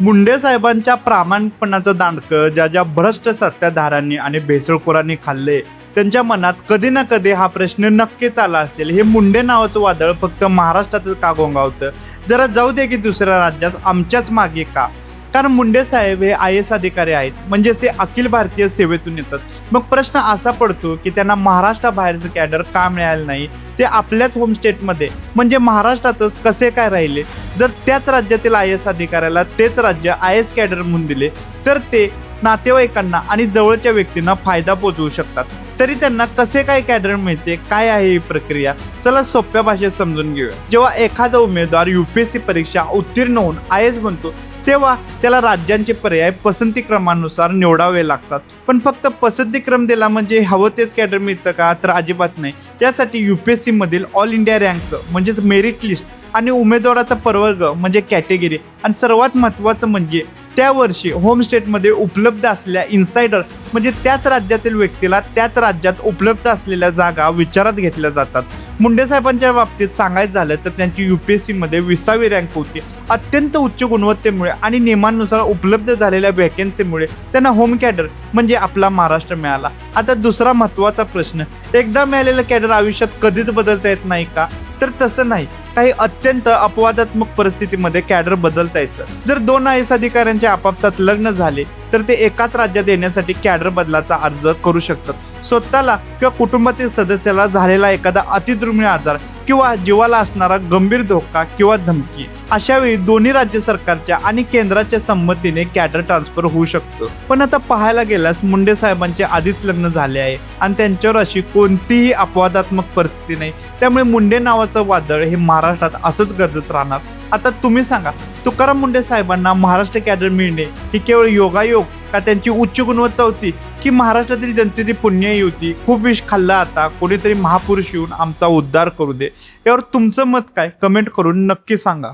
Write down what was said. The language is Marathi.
मुंडे साहेबांच्या प्रामाणिकपणाचं दांडकं ज्या ज्या भ्रष्ट सत्ताधाऱ्यांनी आणि भेसळखोरांनी खाल्ले त्यांच्या मनात कधी ना कधी हा प्रश्न नक्कीच आला असेल. हे मुंडे नावाचं वादळ फक्त महाराष्ट्रातच का घोंगावतं? जरा जाऊ दे की दुसऱ्या राज्यात आमच्याच मागे का? कारण मुंडे साहेब हे IAS अधिकारी आहेत, म्हणजे ते अखिल भारतीय सेवेतून येतात. मग प्रश्न असा पडतो की त्यांना महाराष्ट्राबाहेरचं कॅडर का मिळालं नाही? ते आपल्याच होम स्टेटमध्ये म्हणजे महाराष्ट्रातच कसे काय राहिले? जर त्याच राज्यातील IAS अधिकाऱ्याला तेच राज्य IAS कॅडर म्हणून दिले तर ते नातेवाईकांना आणि जवळच्या व्यक्तींना फायदा पोचवू शकतात. तरी त्यांना कसे काय कॅडर मिळते? काय आहे ही प्रक्रिया? चला सोप्या भाषेत समजून घेऊया. जेव्हा एखादा उमेदवार UPSC परीक्षा उत्तीर्ण होऊन IAS बनतो तेव्हा त्याला राज्यांचे पर्याय पसंती क्रमानुसार निवडावे लागतात. पण फक्त पसंती क्रम दिला म्हणजे हवं तेच कॅडर मिळतं का? तर अजिबात नाही. यासाठी UPSC मधील ऑल इंडिया रँक म्हणजेच मेरिट लिस्ट आणि उमेदवाराचा प्रवर्ग म्हणजे कॅटेगरी आणि सर्वात महत्त्वाचं म्हणजे त्या वर्षी होम स्टेटमध्ये उपलब्ध असलेल्या इन्सायडर म्हणजे त्याच राज्यातील व्यक्तीला त्याच राज्यात उपलब्ध असलेल्या जागा विचारात घेतल्या जातात. मुंडे साहेबांच्या बाबतीत सांगायचं झालं तर त्यांची UPSC मध्ये 20वी रँक होती. अत्यंत उच्च गुणवत्तेमुळे आणि नियमांनुसार उपलब्ध झालेल्या व्हॅकन्सीमुळे त्यांना होम कॅडर म्हणजे आपला महाराष्ट्र मिळाला. आता दुसरा महत्त्वाचा प्रश्न, एकदा मिळालेलं कॅडर आयुष्यात कधीच बदलता येत नाही का? तर तसं नाही. काही अत्यंत अपवादात्मक परिस्थितीमध्ये कॅडर बदलता येतं. जर 2 IAS अधिकाऱ्यांचे आपापसात लग्न झाले तर ते एकाच राज्यात येण्यासाठी कॅडर बदलाचा अर्ज करू शकतात. स्वतःला किंवा कुटुंबातील सदस्याला झालेला एखादा अतिदुर्मिळ आजार किंवा जीवाला असणारा गंभीर धोका किंवा धमकी अशा वेळी दोन्ही राज्य सरकारच्या आणि केंद्राच्या संमतीने कॅडर ट्रान्सफर होऊ शकतं. पण आता पाहायला गेल्यास मुंडे साहेबांचे आधीच लग्न झाले आहे आणि त्यांच्यावर अशी कोणतीही अपवादात्मक परिस्थिती नाही. त्यामुळे मुंडे नावाचं वादळ हे महाराष्ट्रात असंच गरजत राहणार. आता तुम्ही सांगा, तुकाराम मुंडे साहेबांना महाराष्ट्र कॅडर मिळणे ही केवळ योगायोग का त्यांची उच्च गुणवत्ता होती की महाराष्ट्रातील जनतेची पुण्याई होती? खूप विष खाल्ला, आता कोणीतरी महापुरुष येऊन आमचा उद्धार करू दे. यावर तुमचं मत काय? कमेंट करून नक्की सांगा.